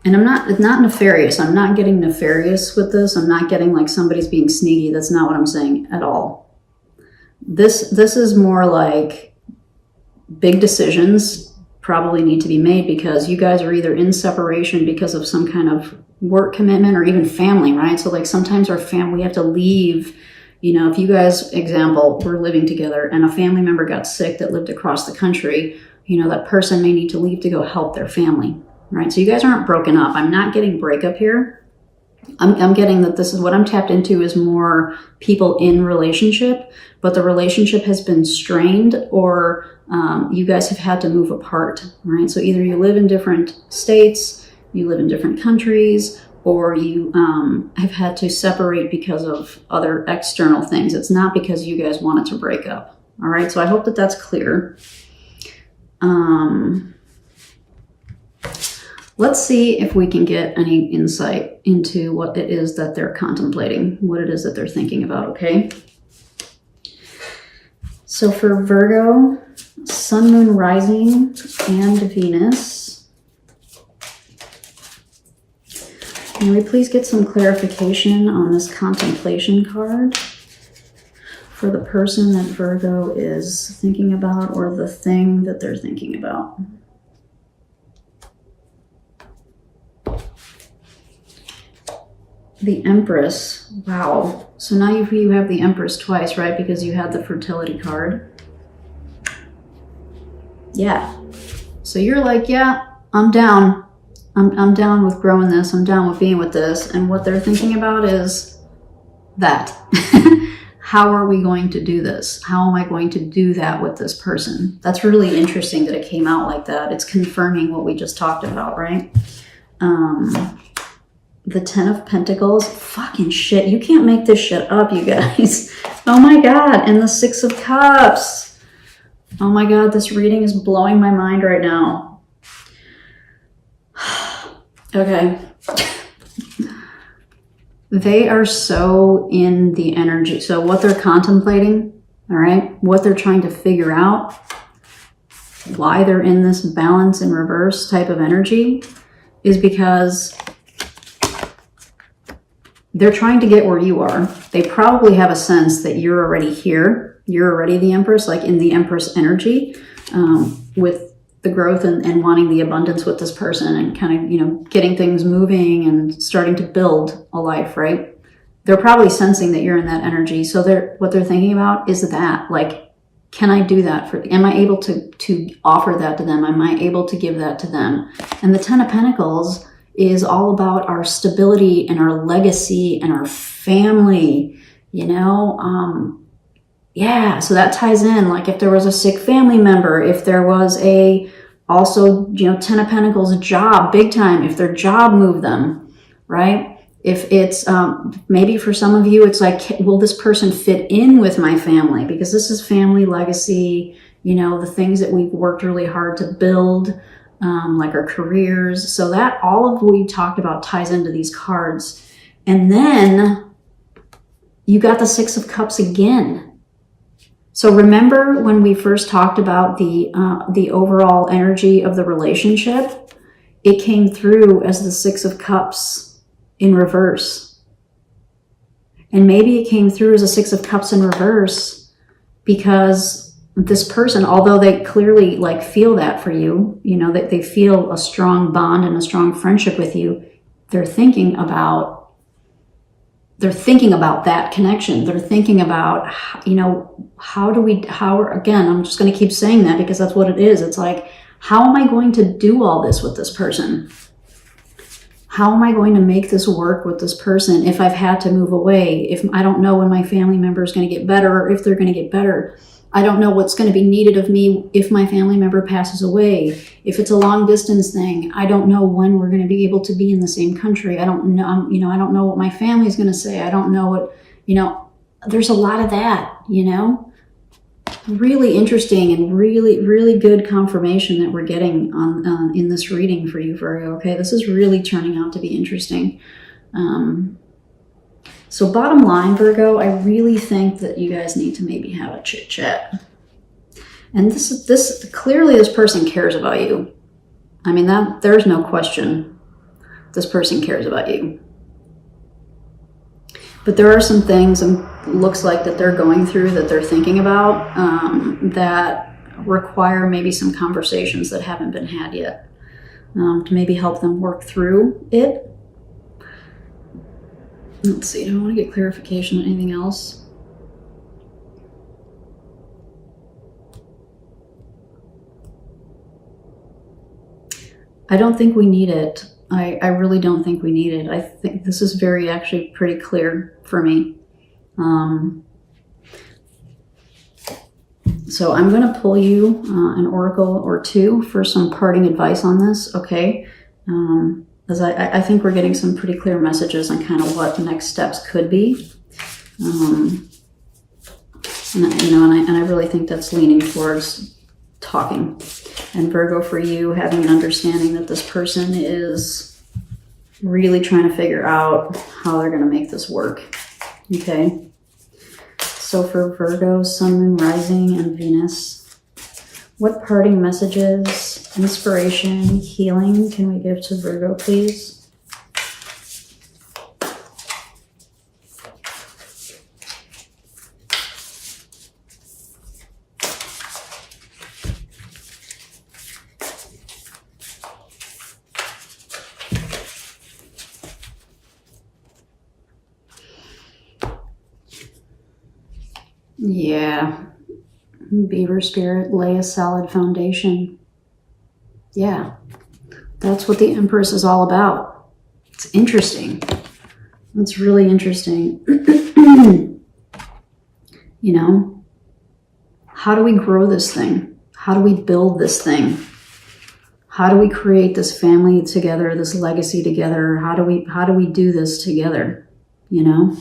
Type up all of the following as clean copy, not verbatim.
And it's not nefarious. I'm not getting nefarious with this. I'm not getting like somebody's being sneaky. That's not what I'm saying at all. This is more like big decisions probably need to be made because you guys are either in separation because of some kind of work commitment or even family, right? So like sometimes our family, we have to leave. You know, if you guys, example, we're living together and a family member got sick that lived across the country, you know, that person may need to leave to go help their family, right? So you guys aren't broken up. I'm not getting breakup here. I'm getting that this is what I'm tapped into is more people in relationship, but the relationship has been strained or you guys have had to move apart, right? So either you live in different states, you live in different countries, or you have had to separate because of other external things. It's not because you guys wanted to break up, all right? So I hope that that's clear. Let's see if we can get any insight into what it is that they're contemplating, what it is that they're thinking about, okay? So for Virgo, Sun, Moon, Rising, and Venus, can we please get some clarification on this contemplation card for the person that Virgo is thinking about or the thing that they're thinking about? The Empress. Wow. So now you have the Empress twice, right? Because you had the fertility card. Yeah. So you're like, yeah, I'm down. I'm down with growing this. I'm down with being with this. And what they're thinking about is that. How are we going to do this? How am I going to do that with this person? That's really interesting that it came out like that. It's confirming what we just talked about, right? The Ten of Pentacles. Fucking shit. You can't make this shit up, you guys. Oh my God. And the Six of Cups. Oh my God. This reading is blowing my mind right now. Okay. They are so in the energy. So what they're contemplating, all right, what they're trying to figure out, why they're in this balance in reverse type of energy is because they're trying to get where you are. They probably have a sense that you're already here. You're already the Empress, like in the Empress energy, with the growth and wanting the abundance with this person and kind of, you know, getting things moving and starting to build a life, right? They're probably sensing that you're in that energy. So what they're thinking about is that, like, can I do that am I able to offer that to them? Am I able to give that to them? And the Ten of Pentacles is all about our stability and our legacy and our family, you know? Yeah, so that ties in, like if there was a sick family member, if there was also, you know, Ten of Pentacles job, big time, if their job moved them, right? If it's, maybe for some of you, it's like, will this person fit in with my family? Because this is family legacy, you know, the things that we've worked really hard to build, like our careers. So that all of what we talked about ties into these cards. And then you got the Six of Cups again. So remember when we first talked about the overall energy of the relationship, it came through as the Six of Cups in reverse. And maybe it came through as a Six of Cups in reverse because this person, although they clearly like feel that for you, you know, that they feel a strong bond and a strong friendship with you, they're thinking about that connection. They're thinking about, you know, again, I'm just going to keep saying that because that's what it is. It's like, how am I going to do all this with this person? How am I going to make this work with this person if I've had to move away? If I don't know when my family member is going to get better or if they're going to get better. I don't know what's going to be needed of me if my family member passes away. If it's a long distance thing, I don't know when we're going to be able to be in the same country. I don't know, you know, I don't know what my family's going to say. I don't know what, you know, there's a lot of that, you know, really interesting and really, really good confirmation that we're getting on in this reading for you, Virgo. Okay. This is really turning out to be interesting. So bottom line, Virgo, I really think that you guys need to maybe have a chit chat. And clearly this person cares about you. I mean, there's no question. this person cares about you. But there are some things, and looks like that they're going through, that they're thinking about, that require maybe some conversations that haven't been had yet, to maybe help them work through it. Let's see, do I want to get clarification on anything else? I don't think we need it. I really don't think we need it. I think this is actually pretty clear for me. So I'm going to pull you an oracle or two for some parting advice on this, okay? As I think we're getting some pretty clear messages on kind of what the next steps could be. And I really think that's leaning towards talking. And Virgo, for you, having an understanding that this person is really trying to figure out how they're going to make this work. Okay. So for Virgo, Sun, Moon, Rising, and Venus, what parting messages, inspiration, healing can we give to Virgo, please? Yeah, Beaver Spirit, lay a solid foundation. Yeah, that's what the Empress is all about. It's interesting. It's really interesting. You know, how do we grow this thing? How do we build this thing? How do we create this family together, this legacy together? How do we do this together? You know?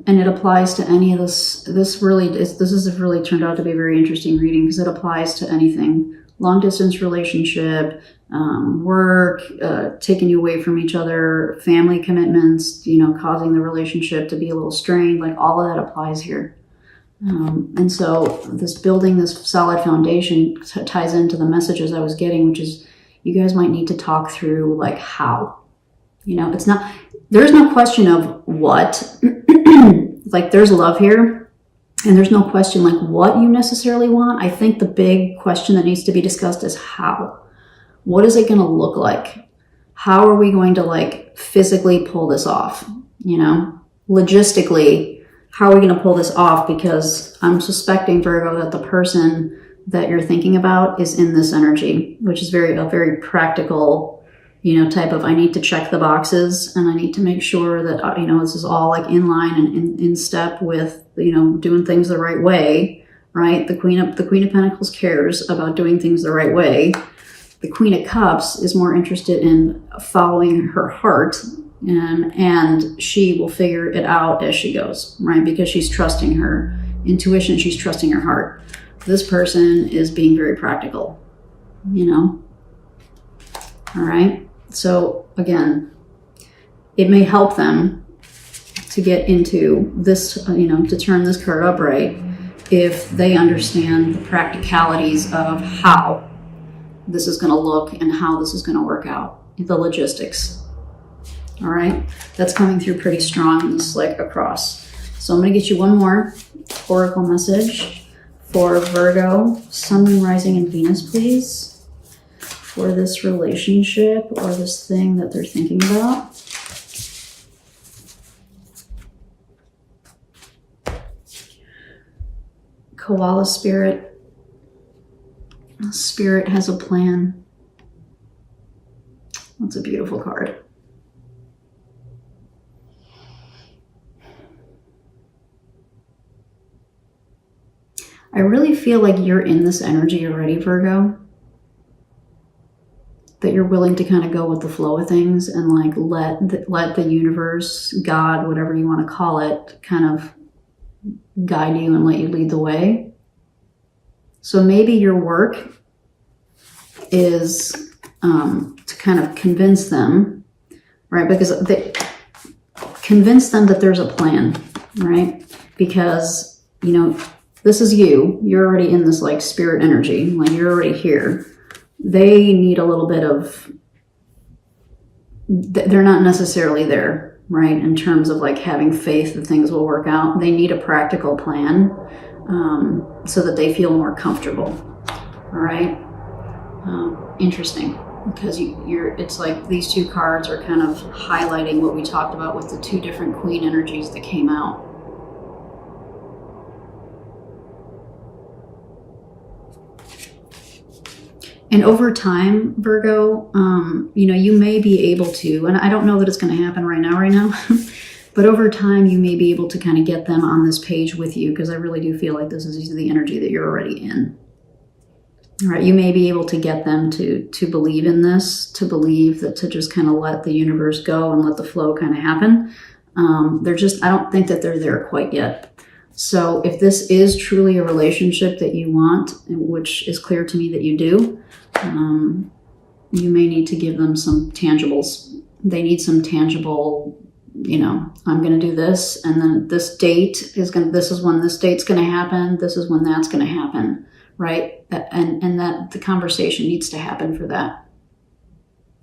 And it applies to any of this. This has really turned out to be a very interesting reading because it applies to anything. Long distance relationship, work, taking you away from each other, family commitments, causing the relationship to be a little strained, like all of that applies here. And so building this solid foundation ties into the messages I was getting, which is you guys might need to talk through like how. There's no question of what, like there's love here, and there's no question like what you necessarily want. I think the big question that needs to be discussed is how. What is it going to look like? How are we going to like physically pull this off? Logistically, how are we going to pull this off? Because I'm suspecting, Virgo, that the person that you're thinking about is in this energy, which is a very practical, type of, I need to check the boxes and I need to make sure that, this is all like in line and in step with, doing things the right way, right? The Queen of Pentacles cares about doing things the right way. The Queen of Cups is more interested in following her heart, and she will figure it out as she goes, right? Because she's trusting her intuition, she's trusting her heart. This person is being very practical, All right. So again, it may help them to get into this, to turn this card upright if they understand the practicalities of how this is going to look and how this is going to work out, the logistics. All right. That's coming through pretty strong, this like across. So I'm going to get you one more oracle message for Virgo, Sun, Moon, Rising, and Venus, please. For this relationship or this thing that they're thinking about. Koala Spirit. Spirit has a plan. That's a beautiful card. I really feel like you're in this energy already, Virgo. That you're willing to kind of go with the flow of things and like let the universe, God, whatever you want to call it, kind of guide you and let you lead the way. So maybe your work is to kind of convince them, right? Because convince them that there's a plan, right? Because, this is you. You're already in this like spirit energy, like you're already here. They need a little bit of they're not necessarily there, right? In terms of like having faith that things will work out. They need a practical plan so that they feel more comfortable. All right. Interesting, because it's like these two cards are kind of highlighting what we talked about with the two different queen energies that came out. And over time, Virgo, you may be able to, and I don't know that it's going to happen right now, but over time you may be able to kind of get them on this page with you, because I really do feel like this is the energy that you're already in. All right, you may be able to get them to believe in this, to believe that, to just kind of let the universe go and let the flow kind of happen. I don't think that they're there quite yet. So if this is truly a relationship that you want, which is clear to me that you do, you may need to give them some tangibles. They need some tangible, I'm going to do this, and then this date this is when this date's going to happen, this is when that's going to happen, right? And that the conversation needs to happen for that,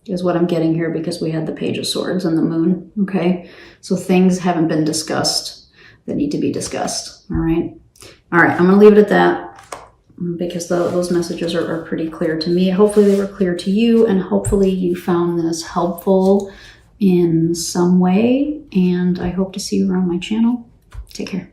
is what I'm getting here, because we had the Page of Swords and the Moon, okay? So things haven't been discussed that need to be discussed, all right? All right, I'm going to leave it at that, because those messages are pretty clear to me. Hopefully they were clear to you, and hopefully you found this helpful in some way, and I hope to see you around my channel. Take care.